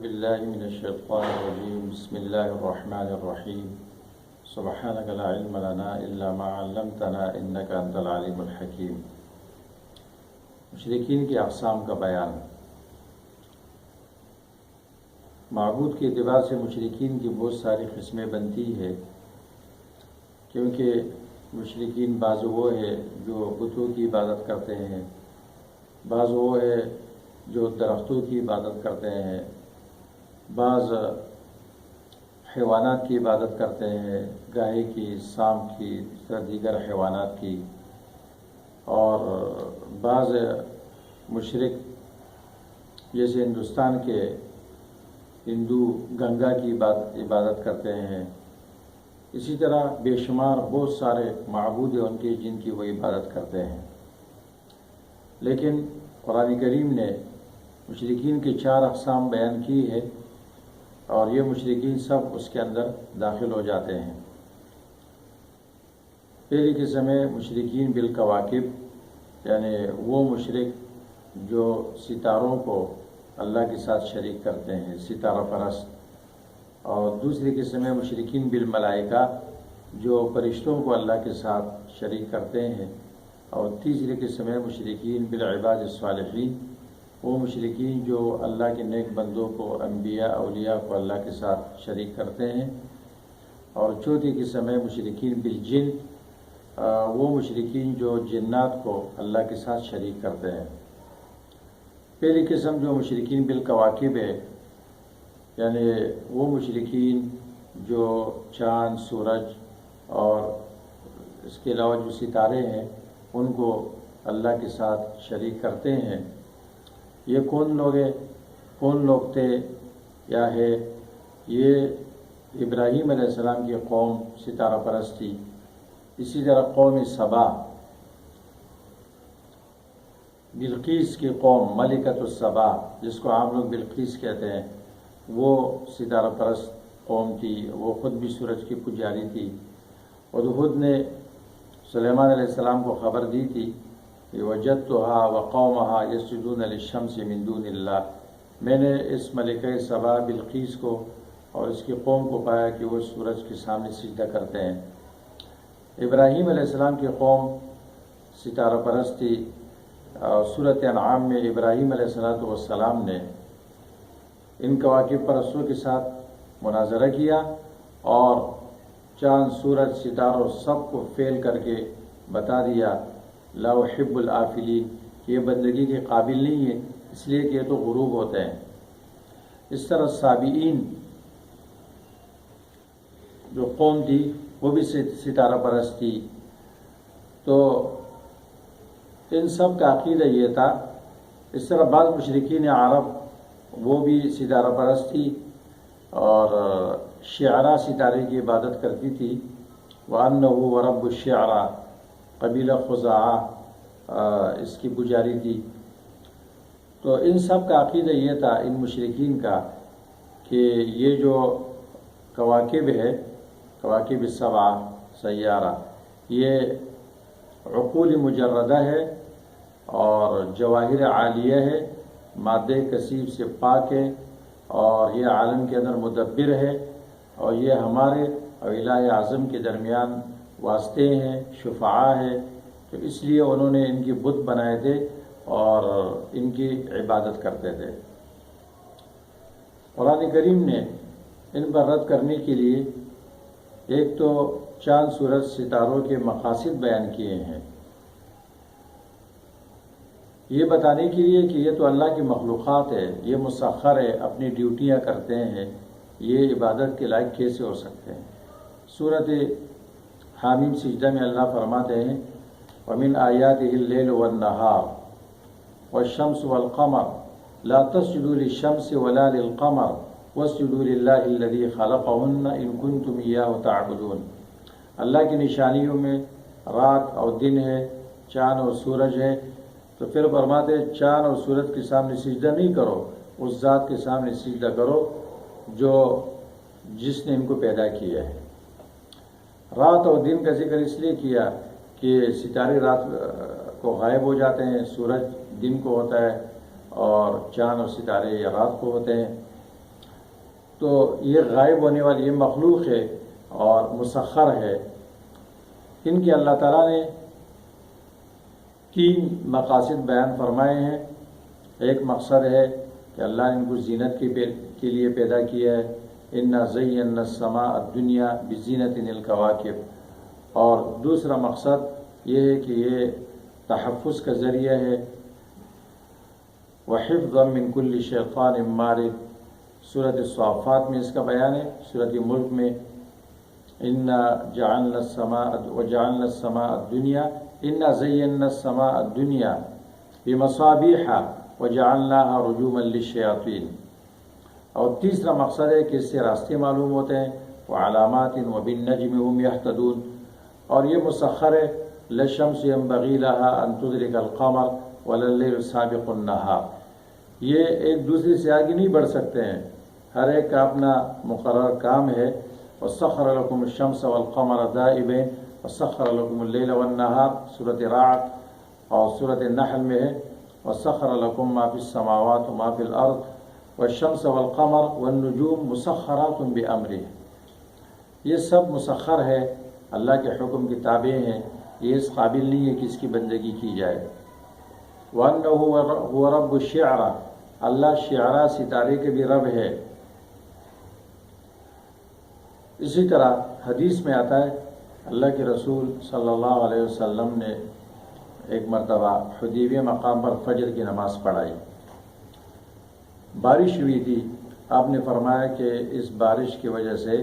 بالله من الشيطان الرجيم بسم الله الرحمن الرحيم سبحانك لا علم لنا إلا ما علمتنا إنك أنت العليم الحكيم۔ مشرکین کی اقسام کا بیان۔ معبود کے اعتبار سے مشرکین کی بہت ساری قسمیں بنتی ہے، کیونکہ مشرکین بعض وہ ہے جو بتوں کی عبادت کرتے ہیں، بعض وہ ہے جو درختوں کی عبادت کرتے ہیں، بعض حیوانات کی عبادت کرتے ہیں، گائے کی، سانپ کی، اس طرح دیگر حیوانات کی، اور بعض مشرک جیسے ہندوستان کے ہندو گنگا کی عبادت کرتے ہیں۔ اسی طرح بے شمار بہت سارے معبود ہیں ان کے جن کی وہ عبادت کرتے ہیں، لیکن قرآن کریم نے مشرکین کے 4 اقسام بیان کی ہے، اور یہ مشرکین سب اس کے اندر داخل ہو جاتے ہیں۔ پہلی قسم ہے مشرکین بالکواکب، یعنی وہ مشرک جو ستاروں کو اللہ کے ساتھ شریک کرتے ہیں، ستارہ پرست۔ اور دوسری قسم ہے مشرکین بالملائکہ، جو فرشتوں کو اللہ کے ساتھ شریک کرتے ہیں۔ اور تیسری قسم ہے مشرکین بالعباد الصالحین، وہ مشرکین جو اللہ کے نیک بندوں کو، انبیاء اولیاء کو اللہ کے ساتھ شریک کرتے ہیں۔ اور چوتھی قسم ہے مشرکین بالجن، وہ مشرکین جو جنات کو اللہ کے ساتھ شریک کرتے ہیں۔ پہلی قسم جو مشرکین بالکواکب ہے، یعنی وہ مشرکین جو چاند، سورج اور اس کے علاوہ جو ستارے ہیں ان کو اللہ کے ساتھ شریک کرتے ہیں۔ یہ کون لوگ تھے یا ہے؟ یہ ابراہیم علیہ السلام کی قوم ستارہ پرست تھی۔ اسی طرح قوم سبا، بلقیس کی قوم ملکۃ السبا، جس کو عام لوگ بلقیس کہتے ہیں، وہ ستارہ پرست قوم تھی، وہ خود بھی سورج کی پجاری تھی۔ ہدہد نے سلیمان علیہ السلام کو خبر دی تھی کہ وجدتها وقومها يسجدون للشمس من دون اللہ، میں نے اس ملکہ سبا بلقیس کو اور اس کی قوم کو پایا کہ وہ سورج کے سامنے سجدہ کرتے ہیں۔ ابراہیم علیہ السلام کی قوم ستارہ پرست تھی۔ سورۃ انعام میں ابراہیم علیہ السلام نے ان کواکب پرستوں کے ساتھ مناظرہ کیا اور چاند، سورج، ستاروں سب کو فیل کر کے بتا دیا لا احب الآفلین، کہ یہ بندگی کے قابل نہیں ہے، اس لیے کہ یہ تو غروب ہوتے ہیں۔ اس طرح سابئین جو قوم تھی وہ بھی ستارہ پرست تھی۔ تو ان سب کا عقیدہ یہ تھا۔ اس طرح بعض مشرکین عرب وہ بھی ستارہ پرست تھی اور شعراء ستارے کی عبادت کرتی تھی۔ وَأَنَّهُ وَرَبُّ الشِّعْرَىٰ، قبیلہ خزاعہ اس کی پجاری تھی۔ تو ان سب کا عقیدہ یہ تھا، ان مشرکین کا، کہ یہ جو کواکب ہے، کواکب السبع سیارہ، یہ عقول مجردہ ہے اور جواہر عالیہ ہے، مادہ کثیب سے پاک ہے، اور یہ عالم کے اندر مدبر ہے، اور یہ ہمارے اور الہ اعظم کے درمیان واسطے ہیں، شفعاء ہے۔ تو اس لیے انہوں نے ان کی بت بنائے تھے اور ان کی عبادت کرتے تھے۔ قرآن کریم نے ان پر رد کرنے کے لیے ایک تو چاند، سورج، ستاروں کے مقاصد بیان کیے ہیں، یہ بتانے کے لیے کہ یہ تو اللہ کی مخلوقات ہے، یہ مسخر ہے، اپنی ڈیوٹیاں کرتے ہیں، یہ عبادت کے لائق کیسے ہو سکتے ہیں۔ سورۃ حامیم سجدہ میں اللہ فرماتے ہیں وَمِنْ آيَاتِهِ اللَّيْلُ وَالنَّهَارُ وَالشَّمْسُ وَالْقَمَرُ لَا تَسْجُدُوا لِلشَّمْسِ وَلَا لِلْقَمَرِ وَاسْجُدُوا لِلَّهِ الَّذِي خَلَقَهُنَّ إِن كُنتُمْ إِيَّاهُ تَعْبُدُونَ۔ اللہ کی نشانیوں میں رات اور دن ہے، چاند اور سورج ہے، تو پھر فرماتے ہیں چاند اور سورج کے سامنے سجدہ نہیں کرو، اس ذات کے سامنے سجدہ کرو جس نے ان کو پیدا کیا ہے۔ رات اور دن کا ذکر اس لیے کیا کہ ستارے رات کو غائب ہو جاتے ہیں، سورج دن کو ہوتا ہے اور چاند اور ستارے یا رات کو ہوتے ہیں۔ تو یہ غائب ہونے والی یہ مخلوق ہے اور مسخر ہے، ان کے اللہ تعالیٰ نے 3 مقاصد بیان فرمائے ہیں۔ ایک مقصد ہے کہ اللہ نے ان کو زینت کے لیے پیدا کیا ہے، انا زینا السماء الدنیا بزینت الکواکب، اور دوسرا مقصد یہ ہے کہ یہ تحفظ کا ذریعہ ہے، وحفظا من کل شیطان مارد، سورۃ الصافات میں اس کا بیان ہے، سورۃ ملک میں انا جعلنا السماء وجعلنا السماء الدنیا انا زینا السماء الدنیا بمصابیح وجعلناها رجوما للشیاطین، اور تیسرا مقصد ہے کہ اس سے راستے معلوم ہوتے ہیں، وعلامات وبالنجم هم يهتدون، اور یہ مسخر ہے، لا الشمس ينبغي لها ان تدرك القمر ولا الليل سابق النهار، یہ ایک دوسرے سے آگے نہیں بڑھ سکتے ہیں، ہر ایک کا اپنا مقرر کام ہے۔ وسخر لكم الشمس والقمر دائبين وسخر لكم الليل والنهار، سورۃ رعد، اور سورۃ النحل میں ہے وسخر لكم ما في السماوات وما في الارض والشمس والقمر والنجوم مسخرات بأمره، یہ سب مسخر ہے، اللہ کے حکم کے تابع ہیں، یہ اس قابل نہیں ہے کہ اس کی بندگی کی جائے۔ وَأَنَّهُ هُوَ رَبُّ الشِّعْرَى، اللہ شعراء ستارے کے بھی رب ہے۔ اسی طرح حدیث میں آتا ہے اللہ کے رسول صلی اللہ علیہ وسلم نے ایک مرتبہ حدیبیہ مقام پر فجر کی نماز پڑھائی، بارش ہوئی تھی، آپ نے فرمایا کہ اس بارش کی وجہ سے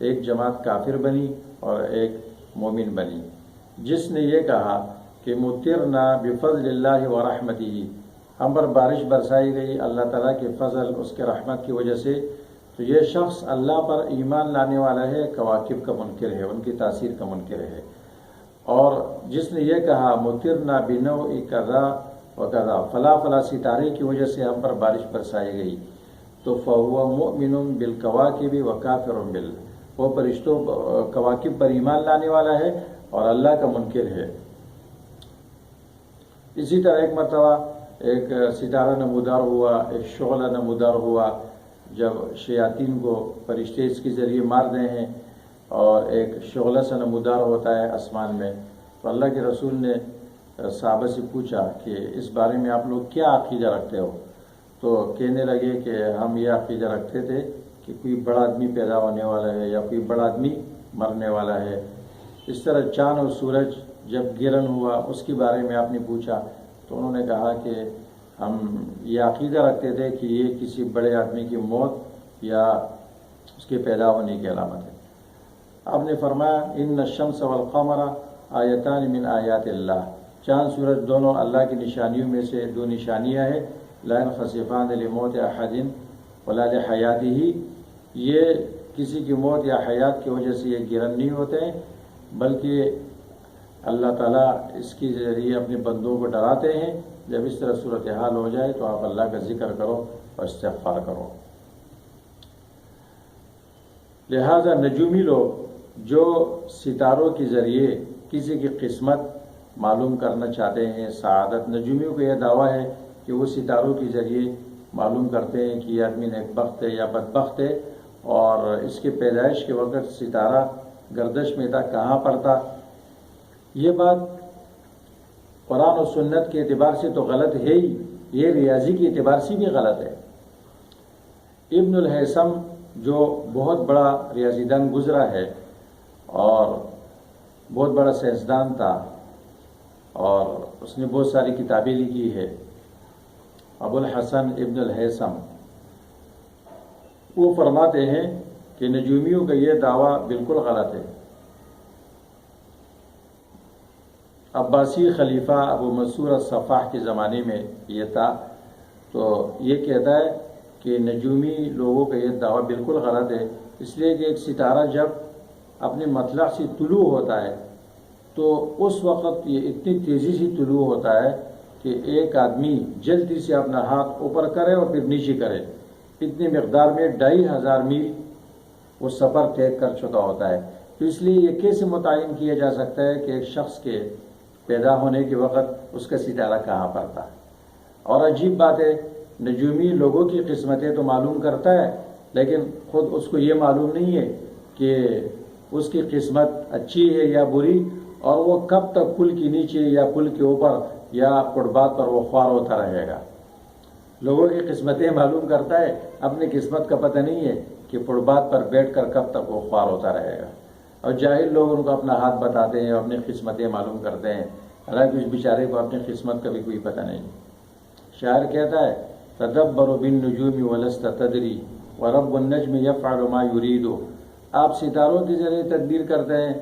ایک جماعت کافر بنی اور ایک مومن بنی، جس نے یہ کہا کہ مطرنا بفضل اللہ ورحمتہ، ہم پر بارش برسائی گئی اللہ تعالیٰ کے فضل اس کے رحمت کی وجہ سے، تو یہ شخص اللہ پر ایمان لانے والا ہے، کواکب کا منکر ہے، ان کی تاثیر کا منکر ہے۔ اور جس نے یہ کہا مطرنا بنوع کذا وکذا، فلا فلا ستارے کی وجہ سے ہم پر بارش برسائی گئی، تو فہو مؤمن بالکواکب وکافر باللہ، وہ فرشتوں کواکب پر ایمان لانے والا ہے اور اللہ کا منکر ہے۔ اسی طرح ایک مرتبہ ایک ستارہ نمودار ہوا، ایک شعلہ نمودار ہوا، جب شیاطین کو فرشتے اس کے ذریعے مار رہے ہیں اور ایک شعلہ سے نمودار ہوتا ہے آسمان میں، تو اللہ کے رسول نے صحابہ سے پوچھا کہ اس بارے میں آپ لوگ کیا عقیدہ رکھتے ہو؟ تو کہنے لگے کہ ہم یہ عقیدہ رکھتے تھے کہ کوئی بڑا آدمی پیدا ہونے والا ہے یا کوئی بڑا آدمی مرنے والا ہے۔ اس طرح چاند اور سورج جب گرہن ہوا اس کے بارے میں آپ نے پوچھا، تو انہوں نے کہا کہ ہم یہ عقیدہ رکھتے تھے کہ یہ کسی بڑے آدمی کی موت یا اس کے پیدا ہونے کی علامت ہے۔ آپ نے فرمایا ان الشمس والقمر آیتان من آیات اللہ، چاند سورج دونوں اللہ کی نشانیوں میں سے 2 نشانیاں ہیں، لا ينخسفان لموت احد ولا لحیاتہ، یہ کسی کی موت یا حیات کی وجہ سے یہ گرہن نہیں ہوتے ہیں، بلکہ اللہ تعالیٰ اس کے ذریعے اپنے بندوں کو ڈراتے ہیں۔ جب اس طرح صورتحال ہو جائے تو آپ اللہ کا ذکر کرو اور استغفار کرو۔ لہذا نجومی لوگ جو ستاروں کے ذریعے کسی کی قسمت معلوم کرنا چاہتے ہیں، سعادت، نجومیوں کا یہ دعویٰ ہے کہ وہ ستاروں کے ذریعے معلوم کرتے ہیں کہ یہ آدمی نیکبخت ہے یا بدبخت ہے، اور اس کے پیدائش کے وقت ستارہ گردش میں تھا کہاں پر تھا۔ یہ بات قرآن و سنت کے اعتبار سے تو غلط ہے ہی، یہ ریاضی کے اعتبار سے بھی غلط ہے۔ ابن الہیثم جو بہت بڑا ریاضی دان گزرا ہے اور بہت بڑا سائنسدان تھا، اور اس نے بہت ساری کتابیں لکھی ہے، ابو الحسن ابن الہیثم، وہ فرماتے ہیں کہ نجومیوں کا یہ دعویٰ بالکل غلط ہے۔ عباسی خلیفہ ابو منصور الصفاح کے زمانے میں یہ تھا، تو یہ کہتا ہے کہ نجومی لوگوں کا یہ دعویٰ بالکل غلط ہے، اس لیے کہ ایک ستارہ جب اپنے مطلع سے طلوع ہوتا ہے تو اس وقت یہ اتنی تیزی سے طلوع ہوتا ہے کہ ایک آدمی جلدی سے اپنا ہاتھ اوپر کرے اور پھر نیچے کرے، اتنی مقدار میں 2500 میل وہ سفر طے کر چکا ہوتا ہے۔ تو اس لیے یہ کیسے متعین کیا جا سکتا ہے کہ ایک شخص کے پیدا ہونے کے وقت اس کا ستارہ کہاں پر تھا؟ اور عجیب بات ہے، نجومی لوگوں کی قسمتیں تو معلوم کرتا ہے، لیکن خود اس کو یہ معلوم نہیں ہے کہ اس کی قسمت اچھی ہے یا بری، اور وہ کب تک پل کے نیچے یا پل کے اوپر یا فٹ پاتھ پر وہ خوار ہوتا رہے گا۔ لوگوں کی قسمتیں معلوم کرتا ہے، اپنی قسمت کا پتہ نہیں ہے کہ فٹ پاتھ پر بیٹھ کر کب تک وہ خوار ہوتا رہے گا۔ اور جاہل لوگ ان کو اپنا ہاتھ بتاتے ہیں، اپنی قسمتیں معلوم کرتے ہیں، حالانکہ اس بیچارے کو اپنی قسمت کا بھی کوئی پتہ نہیں۔ شاعر کہتا ہے تدبر بالنجوم ولست تدری ورب النجم یفعل ما یرید۔ آپ ستاروں کے ذریعے تدبیر کرتے ہیں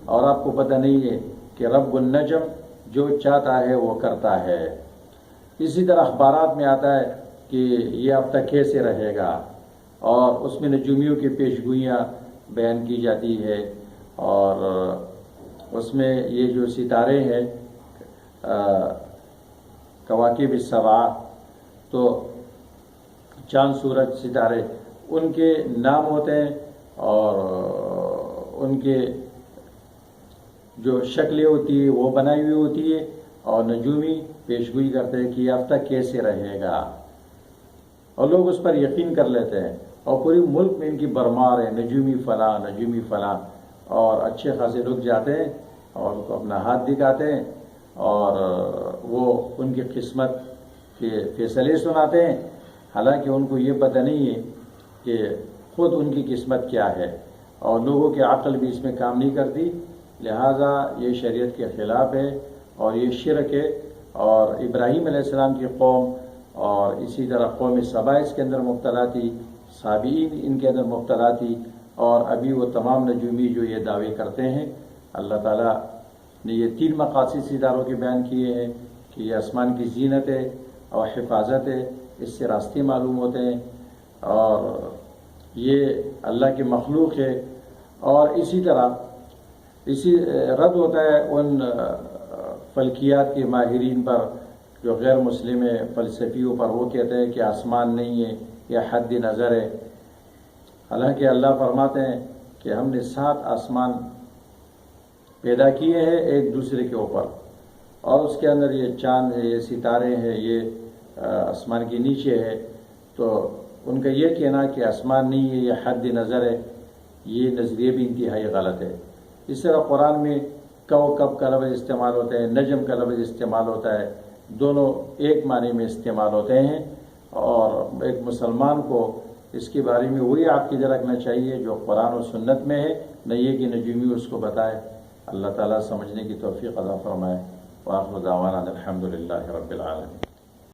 اور آپ کو پتہ نہیں ہے کہ رب النجم جو چاہتا ہے وہ کرتا ہے۔ اسی طرح اخبارات میں آتا ہے کہ یہ ہفتہ کیسے رہے گا، اور اس میں نجومیوں کی پیشگوئیاں بیان کی جاتی ہے، اور اس میں یہ جو ستارے ہیں کواکب السبع، تو چاند سورج ستارے، ان کے نام ہوتے ہیں اور ان کے جو شکلیں ہوتی ہے وہ بنائی ہوئی ہوتی ہے، اور نجومی پیشگوئی کرتے ہیں کہ یہ ہفتہ کیسے رہے گا، اور لوگ اس پر یقین کر لیتے ہیں، اور پوری ملک میں ان کی برمار ہے، نجومی فلاں نجومی فلاں، اور اچھے خاصے لوگ جاتے ہیں اور ان کو اپنا ہاتھ دکھاتے ہیں اور وہ ان کی قسمت کے فیصلے سناتے ہیں، حالانکہ ان کو یہ پتہ نہیں ہے کہ خود ان کی قسمت کیا ہے، اور لوگوں کی عقل بھی اس میں کام نہیں کرتی، لہٰذا یہ شریعت کے خلاف ہے اور یہ شرک ہے۔ اور ابراہیم علیہ السلام کی قوم اور اسی طرح قوم سبا اس کے اندر مبتلا تھی، سابئین ان کے اندر مبتلا تھی، اور ابھی وہ تمام نجومی جو یہ دعوے کرتے ہیں، اللہ تعالیٰ نے یہ 3 مقاصد ستاروں کے بیان کیے ہیں کہ یہ آسمان کی زینت ہے اور حفاظت ہے، اس سے راستے معلوم ہوتے ہیں، اور یہ اللہ کی مخلوق ہے، اور اسی طرح رد ہوتا ہے ان فلکیات کے ماہرین پر جو غیر مسلم فلسفیوں پر، وہ کہتے ہیں کہ آسمان نہیں ہے، یہ حد نظر ہے، حالانکہ اللہ فرماتے ہیں کہ ہم نے 7 آسمان پیدا کیے ہیں ایک دوسرے کے اوپر، اور اس کے اندر یہ چاند ہے، یہ ستارے ہیں، یہ آسمان کے نیچے ہے، تو ان کا یہ کہنا کہ آسمان نہیں ہے، یہ حد نظر ہے، یہ نظریے بھی انتہائی غلط ہے۔ اس طرح قرآن میں کوکب کا لفظ استعمال ہوتا ہے، نجم کا لفظ استعمال ہوتا ہے، دونوں ایک معنی میں استعمال ہوتے ہیں، اور ایک مسلمان کو اس کے بارے میں وہی عقیدہ رکھنا چاہیے جو قرآن و سنت میں ہے، نہ یہ کہ نجومی اس کو بتائے۔ اللہ تعالیٰ سمجھنے کی توفیق عطا فرمائے۔ وآخر دعوانا الحمدللہ رب العالمین۔